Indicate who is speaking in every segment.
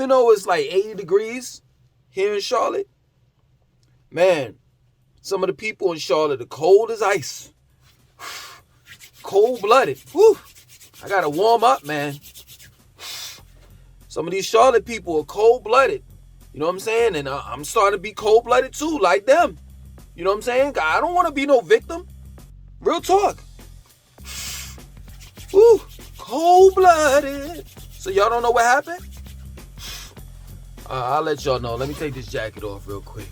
Speaker 1: even though it's like 80 degrees here in Charlotte, man, some of the people in Charlotte are cold as ice. Cold-blooded. Whew. I gotta warm up, man. Some of these Charlotte people are cold-blooded. You know what I'm saying? And I'm starting to be cold-blooded too, like them. You know what I'm saying? I don't want to be no victim. Real talk. Whew. Cold-blooded. So y'all don't know what happened? I'll let y'all know. Let me take this jacket off real quick.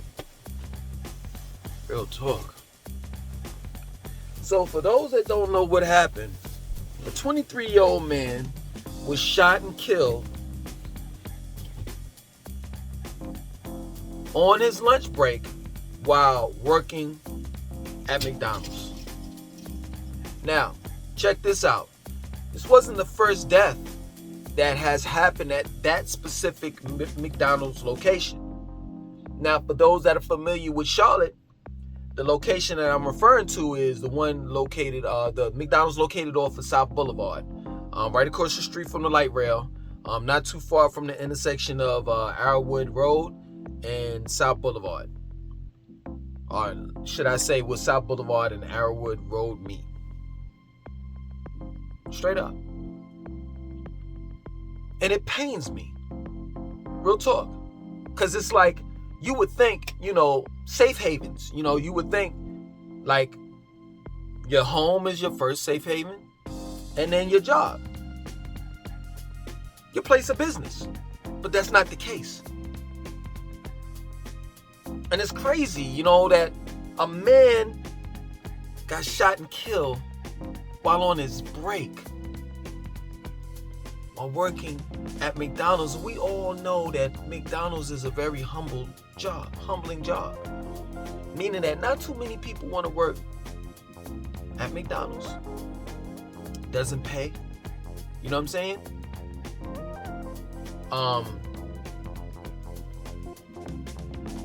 Speaker 1: Real talk. So for those that don't know what happened, a 23-year-old man was shot and killed on his lunch break while working at McDonald's. Now, check this out. This wasn't the first death that has happened at that specific McDonald's location. Now, for those that are familiar with Charlotte, the location that I'm referring to is the one located, the McDonald's located off of South Boulevard, right across the street from the light rail, not too far from the intersection of Arrowwood Road and South Boulevard. Or should I say, where South Boulevard and Arrowwood Road meet. Straight up. And it pains me. Real talk. Because it's like, you would think, safe havens. You would think, like, your home is your first safe haven. And then your job. Your place of business. But that's not the case. And it's crazy, that a man got shot and killed while on his break. While working at McDonald's. We all know that McDonald's is a very humbling job. Meaning that not too many people want to work at McDonald's. Doesn't pay. You know what I'm saying?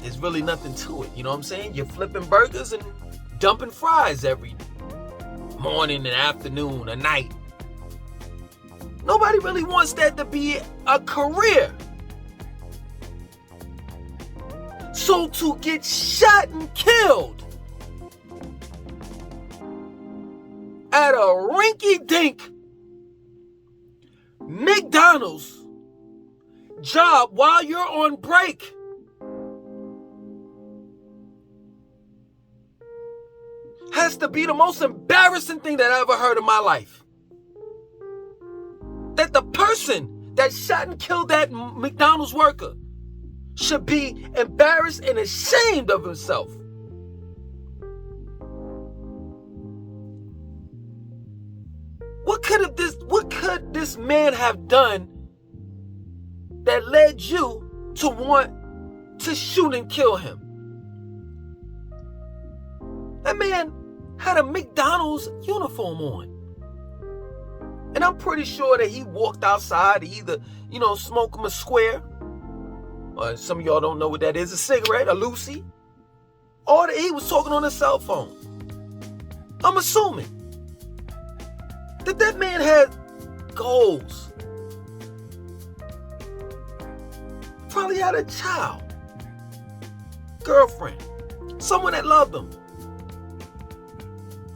Speaker 1: There's really nothing to it. You know what I'm saying? You're flipping burgers and dumping fries every morning and afternoon and night. Nobody really wants that to be a career. So to get shot and killed at a rinky-dink McDonald's job while you're on break has to be the most embarrassing thing that I ever heard in my life. That the person that shot and killed that McDonald's worker should be embarrassed and ashamed of himself. What could this man have done that led you to want to shoot and kill him? That man had a McDonald's uniform on. And I'm pretty sure that he walked outside to either, smoke him a square, or some of y'all don't know what that is, a cigarette, a Lucy, or that he was talking on a cell phone. I'm assuming that man had goals. Probably had a child, girlfriend, someone that loved him.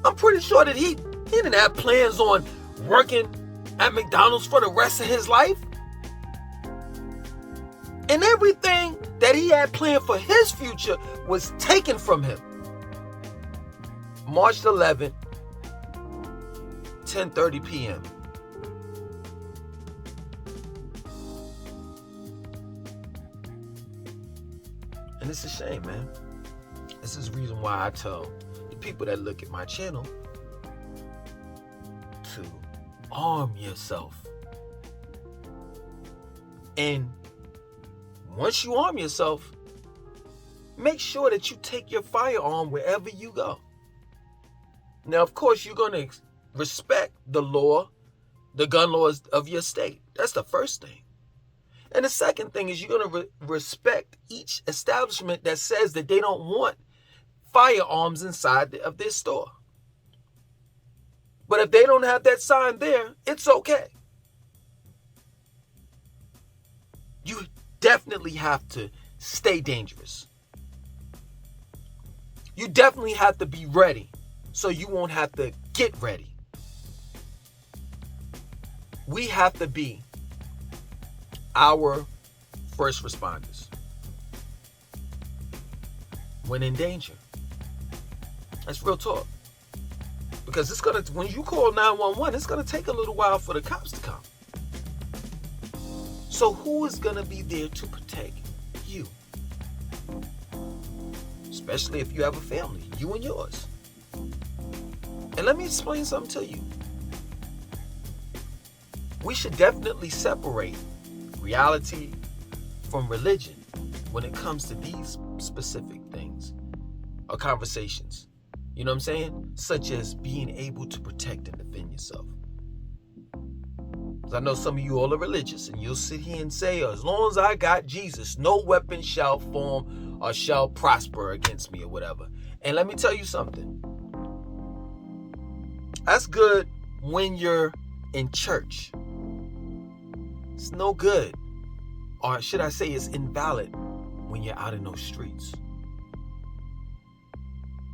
Speaker 1: I'm pretty sure that he didn't have plans on working at McDonald's for the rest of his life. And everything that he had planned for his future was taken from him. March 11th, 10:30 p.m. And it's a shame, man. This is the reason why I tell the people that look at my channel to arm yourself. And once you arm yourself, make sure that you take your firearm wherever you go. Now, of course, you're going to respect the law, the gun laws of your state. That's the first thing. And the second thing is you're going to respect each establishment that says that they don't want firearms inside of their store. But if they don't have that sign there, it's okay. definitely have to stay dangerous. You definitely have to be ready so you won't have to get ready. We have to be our first responders when in danger. That's real talk. Because when you call 911, it's gonna take a little while for the cops to come. So who is gonna be there to protect you? Especially if you have a family, you and yours. And let me explain something to you. We should definitely separate reality from religion when it comes to these specific things or conversations. You know what I'm saying? Such as being able to protect and defend yourself. Because I know some of you all are religious and you'll sit here and say, as long as I got Jesus, no weapon shall form or shall prosper against me or whatever. And let me tell you something. That's good when you're in church. It's no good, or should I say it's invalid, when you're out in those streets.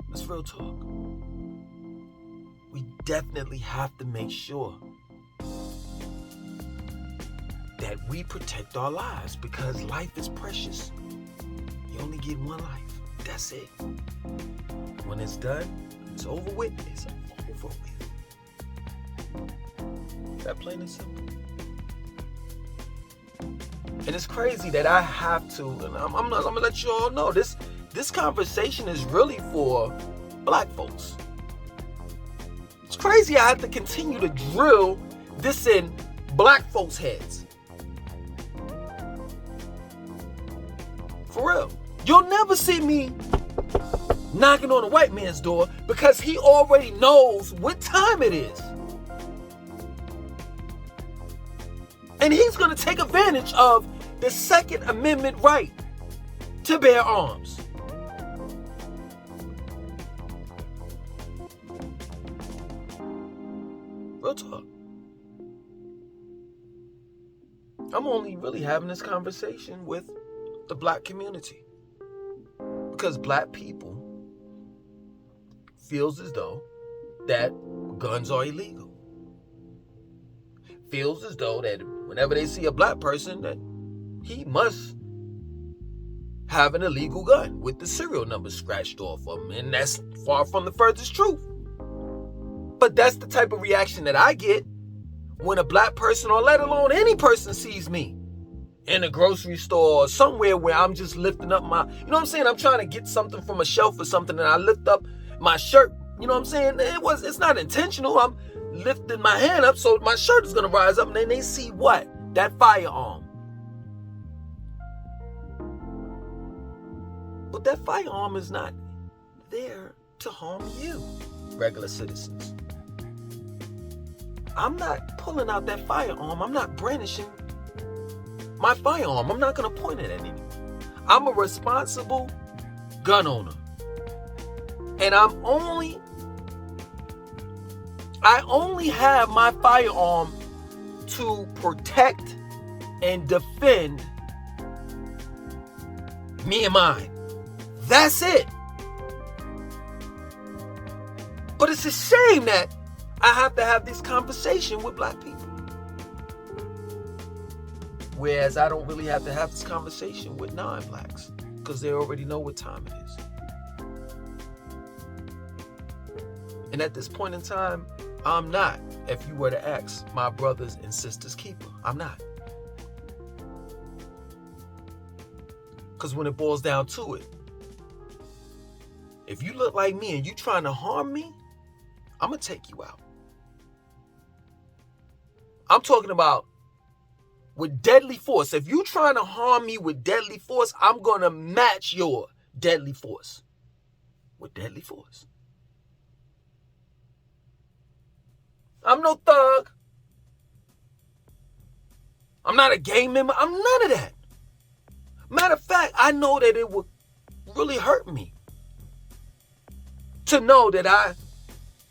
Speaker 1: That's real talk. We definitely have to make sure that we protect our lives, because life is precious. You only get one life. That's it. When it's done, it's over with. It's over with. That plain and simple. And it's crazy that I have to, and I'm gonna let you all know this conversation is really for black folks. It's crazy I have to continue to drill this in black folks' heads. For real. You'll never see me knocking on a white man's door because he already knows what time it is. And he's going to take advantage of the Second Amendment right to bear arms. Real talk. I'm only really having this conversation with the black community because black people feels as though that guns are illegal. Feels as though that whenever they see a black person, that he must have an illegal gun with the serial number scratched off of him. And that's far from the furthest truth. But that's the type of reaction that I get when a black person, or let alone any person, sees me in a grocery store or somewhere where I'm just lifting up my, you know what I'm saying? I'm trying to get something from a shelf or something and I lift up my shirt. You know what I'm saying? It's not intentional. I'm lifting my hand up so my shirt is going to rise up, and then they see what? That firearm. But that firearm is not there to harm you, regular citizens. I'm not pulling out that firearm. I'm not brandishing my firearm. I'm not going to point it at anyone. I'm a responsible gun owner. And I only have my firearm to protect and defend me and mine. That's it. But it's a shame that I have to have this conversation with black people. Whereas I don't really have to have this conversation with non-blacks because they already know what time it is. And at this point in time, I'm not, if you were to ask, my brothers and sisters keeper. I'm not. Because when it boils down to it, if you look like me and you trying to harm me, I'm going to take you out. I'm talking about with deadly force. If you trying to harm me with deadly force, I'm going to match your deadly force with deadly force. I'm no thug. I'm not a gang member. I'm none of that. Matter of fact, I know that it would really hurt me to know that I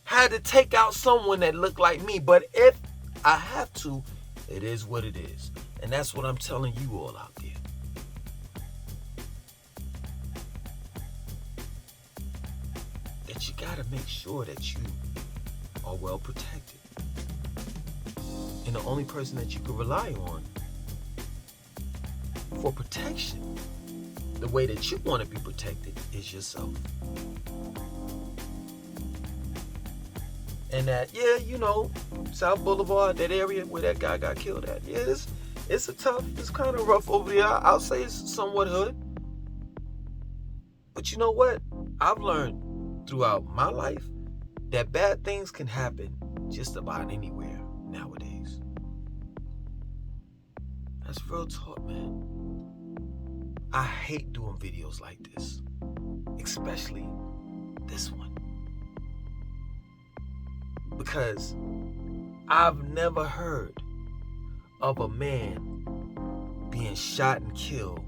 Speaker 1: had to take out someone that looked like me. But if I have to, it is what it is. And that's what I'm telling you all out there. But you got to make sure that you are well protected. And the only person that you can rely on for protection, the way that you want to be protected, is yourself. And that, South Boulevard, that area where that guy got killed at, it's kind of rough over there. I'll say it's somewhat hood. But you know what? I've learned throughout my life that bad things can happen just about anywhere nowadays. That's real talk, man. I hate doing videos like this, especially this one. Because I've never heard of a man being shot and killed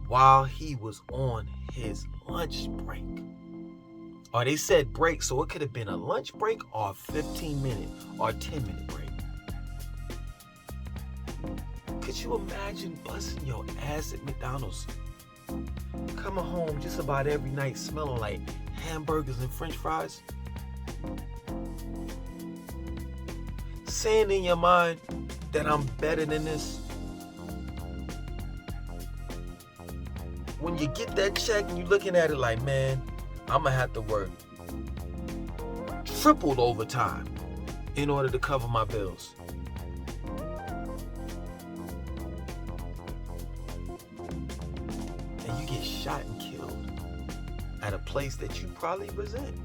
Speaker 1: while he was on his lunch break. Or they said break, so it could have been a lunch break or a 15-minute or 10-minute break. Could you imagine busting your ass at McDonald's, coming home just about every night smelling like hamburgers and french fries? Saying in your mind that I'm better than this. When you get that check and you're looking at it like, man, I'm going to have to work tripled overtime in order to cover my bills. And you get shot and killed at a place that you probably resent,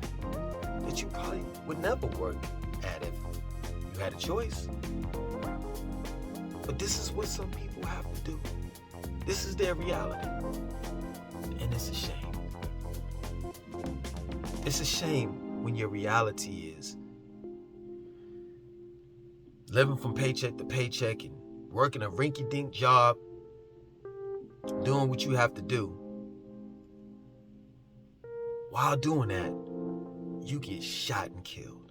Speaker 1: that you probably would never work at if you had a choice. But this is what some people have to do. This is their reality. And it's a shame. It's a shame when your reality is living from paycheck to paycheck and working a rinky-dink job, doing what you have to do. While doing that, you get shot and killed.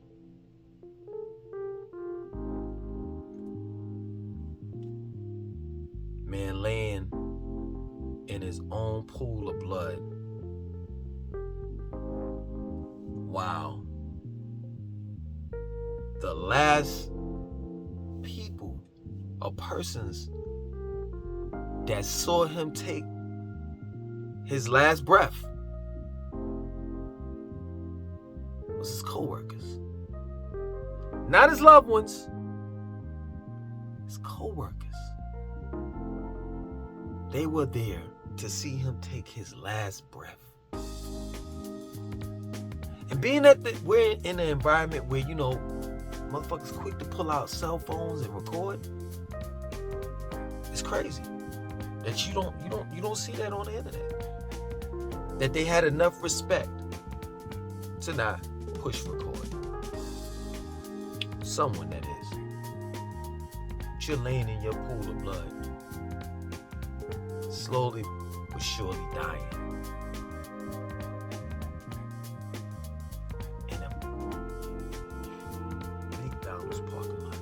Speaker 1: Man laying in his own pool of blood. Wow. The last people or persons that saw him take his last breath was his co-workers. Not his loved ones, his co-workers. They were there to see him take his last breath. And being that we're in an environment where, motherfuckers quick to pull out cell phones and record, it's crazy that you don't see that on the internet. That they had enough respect to not push record. Someone that is. But you're laying in your pool of blood, slowly but surely dying. In a McDonald's parking lot.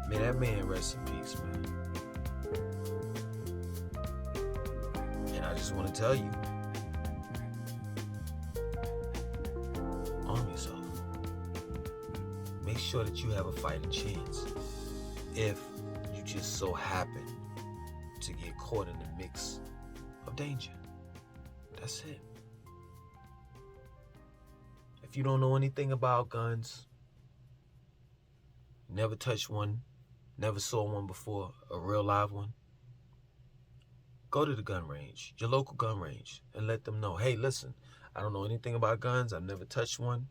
Speaker 1: May that man rest in peace, man. And I just want to tell you, arm yourself. Make sure that you have a fighting chance if you just so happen to get caught in the mix of danger. That's it. If you don't know anything about guns, never touched one, never saw one before, a real live one, go to the gun range, your local gun range, and let them know, hey, listen, I don't know anything about guns. I've never touched one.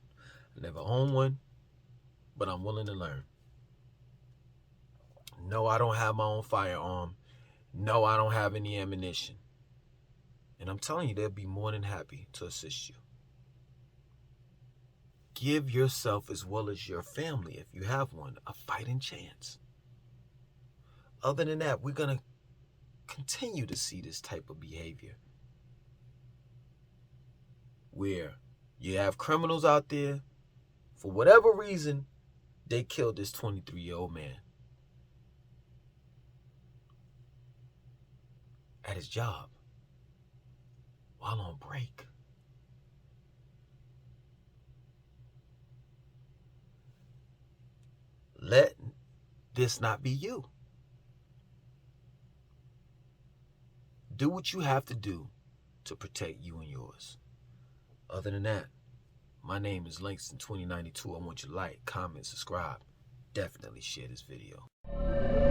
Speaker 1: I never owned one. But I'm willing to learn. No, I don't have my own firearm. No, I don't have any ammunition. And I'm telling you, they'll be more than happy to assist you. Give yourself, as well as your family, if you have one, a fighting chance. Other than that, we're going to continue to see this type of behavior where you have criminals out there, for whatever reason, they killed this 23-year-old man at his job while on break. Let this not be you. Do what you have to do to protect you and yours. Other than that, my name is Langston2092. I want you to like, comment, subscribe. Definitely share this video.